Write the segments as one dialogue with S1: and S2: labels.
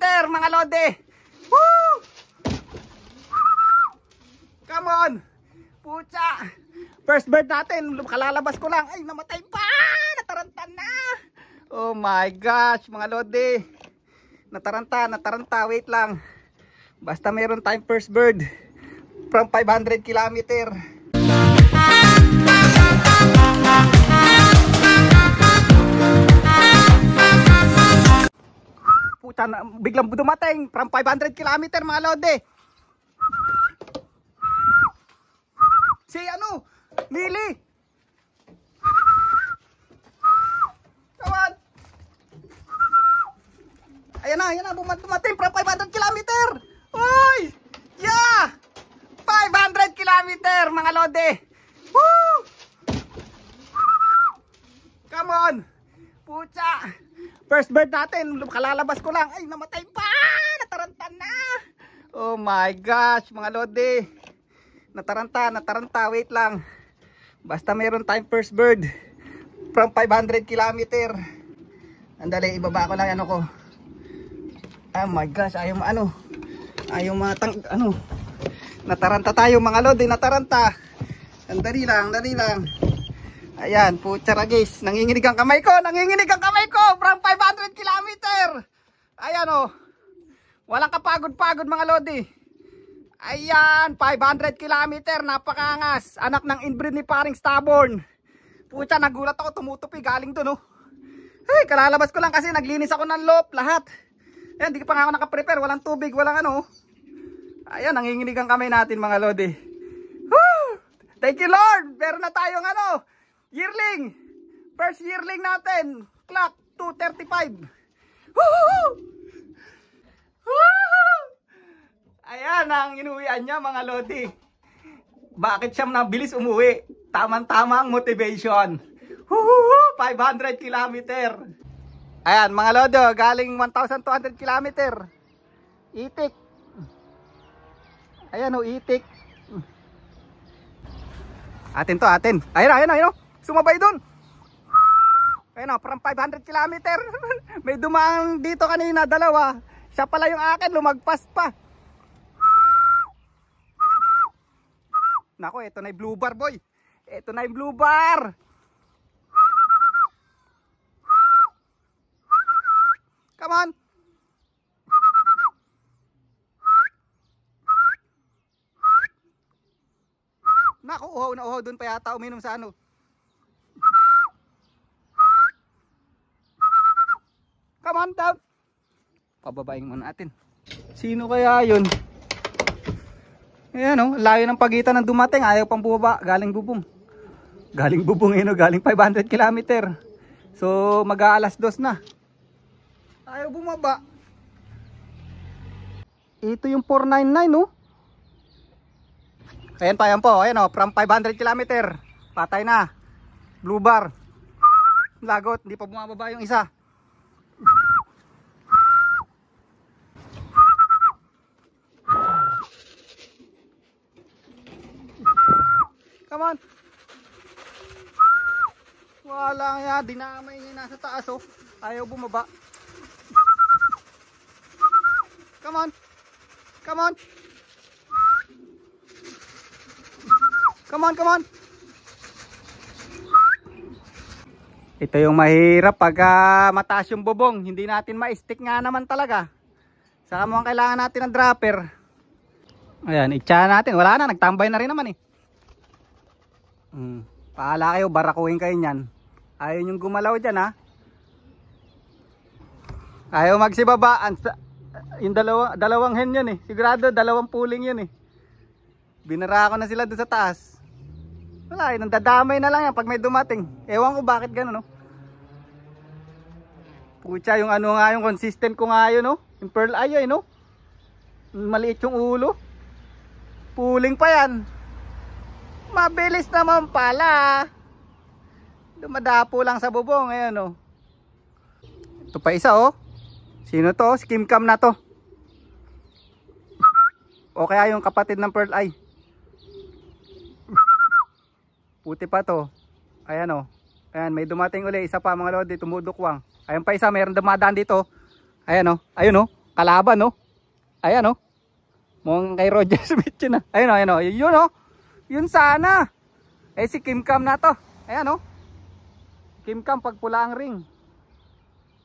S1: kilometer mga lode. Woo! Come on. Pucha. First bird natin. Kalalabas ko lang. Ay, namatay pa. Nataranta na. Oh my gosh mga lode. Nataranta. Wait lang. Basta meron tayong first bird. From 500 kilometer. Pucha, biglang dumating from 500 kilometer mga lode. Si ano? Lily. Come on. Ayan na, dumating from 500 kilometer. Uy! Yeah! 500 kilometer mga lode. Woo! Come on. Pucha. First bird natin, kalalabas ko lang. Ay, namatay pa. Nataranta na. Oh my gosh, mga lode. Nataranta. Wait lang. Basta meron tayong first bird from 500 kilometer. Andali, ibaba ko lang ano ko. Oh my gosh, ayaw nataranta tayo mga lode, nataranta. Andali lang. Ayan, putya guys, nanginginig ang kamay ko from 500 kilometer. Ayan oh. Walang kapagod-pagod mga lodi. Ayan, 500 kilometer, napakaangas. Anak ng inbreed ni paring stubborn. Putya, nagulat ako, tumutupi galing doon oh. Ay, kalalabas ko lang kasi naglinis ako ng loop, lahat. Ayan, di pa nga ako nakaprepare, walang tubig, walang ano. Ayan, nanginginig ang kamay natin mga lodi. Woo! Thank you Lord, meron na tayong ano, yearling. First yearling natin. Clock 235. Woohoo! Woohoo! Ayan ang inuwian niya mga lodi. Bakit siya nabilis umuwi? Tamang-tama ang motivation. Woohoo! 500 kilometer. Ayan mga lodi, galing 1,200 kilometer. Itik. Ayan o, itik. Atin. Ayun. Sumabay dun. Ayun o, from 500 kilometer. May dumaan dito kanina, dalawa. Siya pala yung akin, lumagpas pa. Nako, ito na yung blue bar boy. Ito na yung blue bar. Come on. Naku, uhaw doon pa yata uminom sa ano. Come on, down. Pababain muna natin. Sino kaya yun? Ayan o, layo ng pagitan ng dumating. Ayaw pang bumaba, galing bubong. Galing 500 kilometer. So, mag-aalas 2 na. Ayaw bumaba. Ito yung 499 no? Ayan po, ayan o, from 500 kilometer. Patay na. Blue bar. Lagot, hindi pa bumababa yung isa. Come on. Wala nga, dinamay niya nasa taas oh. Ayaw bumaba. Come on. Ito yung mahirap pag mataas yung bubong. Hindi natin ma-stick nga naman talaga. Saka mukhang kailangan natin ng dropper. Ayan, itcha natin. Wala na, nagtambay na rin naman eh. Paala kayo, barakuhin kayo nyan. Ayaw yung gumalaw dyan ha. Ayaw magsibabaan. Yung dalawang hen yun eh. Sigurado dalawang puling yun eh. Binara ko na sila doon sa taas. Wala eh, nandadamay na lang yan pag may dumating. Ewan ko bakit gano'n no. Pucha, yung ano nga yung consistent ko nga yun no. Yung pearl eye no. Maliit yung ulo. Puling pa yan. Mabilis naman pala. Dumadapo lang sa bubong. Ayan o. Ito pa isa o. Sino to? Skim cam na to. O kaya yung kapatid ng pearl eye. Puti pa to. Ayan o. Ayan, may dumating uli. Isa pa mga lodi. Tumudukwang. Ayan pa isa. Mayroon dumadaan dito. Ayan o. Ayun o. kalaban, no? Ayan, no? Mukhang kay Roger Smith yun, Ayun, ayun, yun, no? Yun sana. Eh, si Kim Cam na to. Ayan, no? Kim Cam, pagpula ang ring.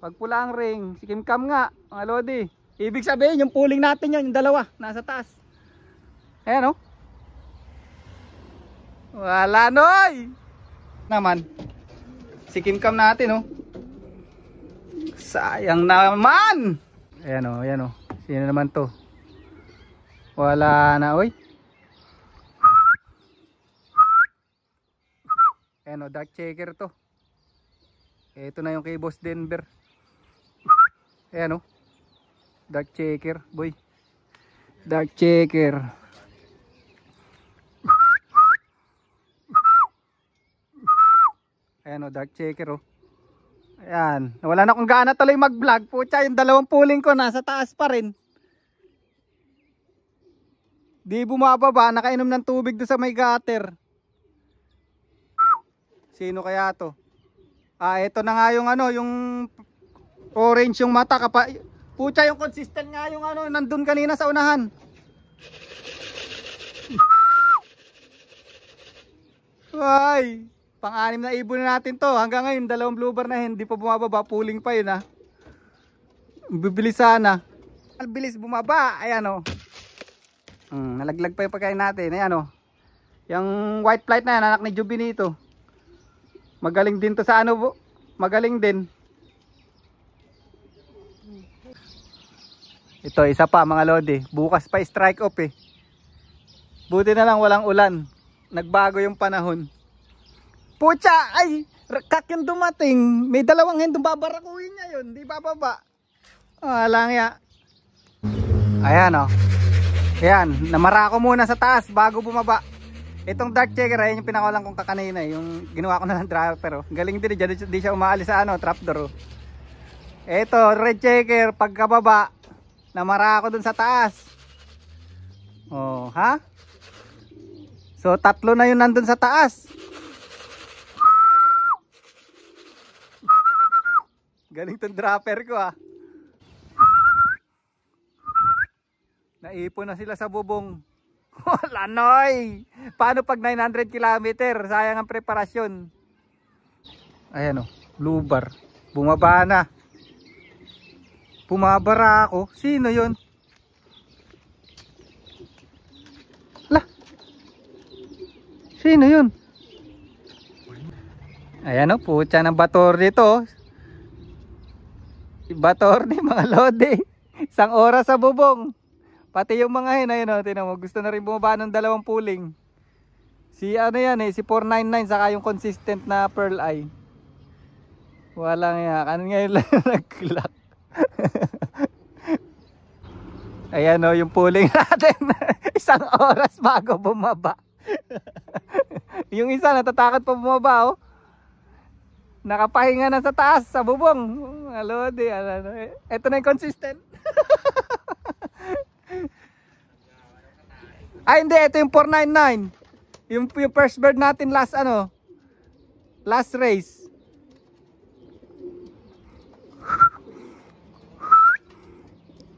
S1: Pagpula ang ring. Si Kim Cam nga, mga lodi. Ibig sabihin, yung pooling natin yun, yung dalawa, nasa taas. Ayan, no? Wala, noy! Naman. Si Kim Cam natin, no? Sayang naman! Ayan, no? Ayan, no? Sino naman to? Wala na, oy. Ayan, o, dark checker to. Ito na yung kay Boss Denver. Ayan, o. Dark checker, boy. Dark checker. Ayan, o, dark checker, o. Ayan. Wala na akong gana tuloy mag-vlog. Pucha, yung dalawang pooling ko nasa taas pa rin. Di bumababa, nakainom ng tubig doon sa may gutter. Sino kaya to? Ito na nga yung ano, yung orange yung mata. Pucha, yung consistent nga yung ano, nandun kanina sa unahan. Ay, pang-anim na ibon na natin to. Hanggang ngayon, dalawang blue bar na hindi pa bumababa. Pooling pa yun, Bibilis sana. Ang bilis bumaba. Ayan, o. Nalaglag pa yung pagkain natin. Ayan, o. Yung white flight na yan, anak ni Jubinito. Magaling din to sa ano, magaling din. Ito, isa pa mga lodi. Bukas pa strike off eh. Buti na lang walang ulan. Nagbago yung panahon. Pucha, ay, kak yung dumating. May dalawang hen, babarakuhin niya yun. Di bababa. Lang ya. Ayan, o. Ayan, namara ko muna sa taas bago bumaba. Itong dark checker, ayun yung pinakawalan kong kakanina, yung ginawa ko na ng dropper. Galing din, di siya umaalis sa ano, trapdoor. Ito, red checker, pagkababa, namara ko dun sa taas. Oh, ha? So, tatlo na yun nandun sa taas. Galing tong dropper ko, Naipon na sila sa bubong. Wala, noy! Paano pag 900 km? Sayang ang preparasyon. Ayan, o. Blue bar. Bumaba na. Bumabara ako. Sino yun? Lah. Sino yun? Ayan, o. Pucha ng bator dito. Bator ni mga lodi. Isang oras sa bubong. Pati yung mga hen, ayun, tinan mo, gusto na rin bumaba ng dalawang pooling. Si ano yan si 499 saka yung consistent na pearl eye. Walang yan, kanin ngayon lang nag-clock. Ayan, yung pooling natin. Isang oras bago bumaba. Yung isa natatakot pa bumaba, nakapahinga na sa taas, sa bubong. Alodi, ito na yung consistent. Ay, hindi, ito yung 499. Yung first bird natin last last race.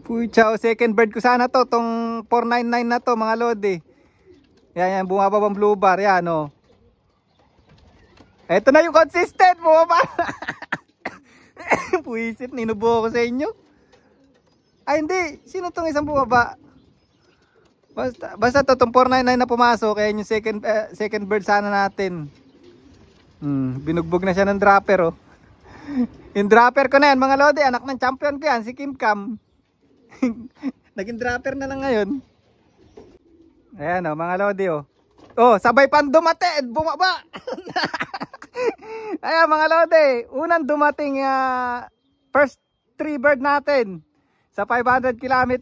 S1: Pucha, second bird ko sana to, tong 499 na to mga lodi. Yan, bumababang blue bar, yan Ito na yung consistent, bumaba. Puisit, ninubo ko sa inyo. Ay, hindi, sino tong isang bumaba? Basta to, itong 499 na pumasok, kaya yung second bird sana natin. Binugbog na siya ng dropper, Yung dropper ko na yan, mga lodi, anak ng champion ko yan, si Kim Cam. Naging dropper na lang ngayon. Ayan, mga lodi, sabay pang dumating, bumaba. Ayan, mga lodi, unang dumating first 3 bird natin sa 500 km.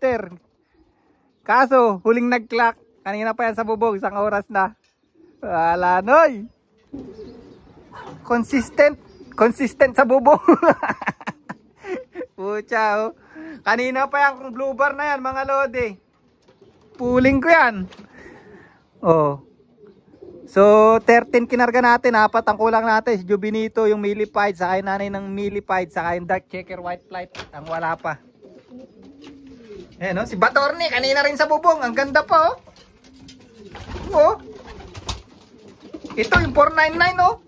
S1: Kaso, huling nag-clock. Kanina pa yan sa bubog, isang oras na. Wala, noy. Consistent sa bubog. Pucha, kanina pa yan, blue bar na yan, mga lodi. Pooling ko yan. So, 13 kinarga natin, 4 ang kulang natin. Si Jubinito, yung millified, saka yung nanay ng millified, saka yung dark checker white flight. Ang wala pa. Eh no, si Batorni kanina rin sa bubong, ang ganda pa oh. Oh. Ito yung 499 oh.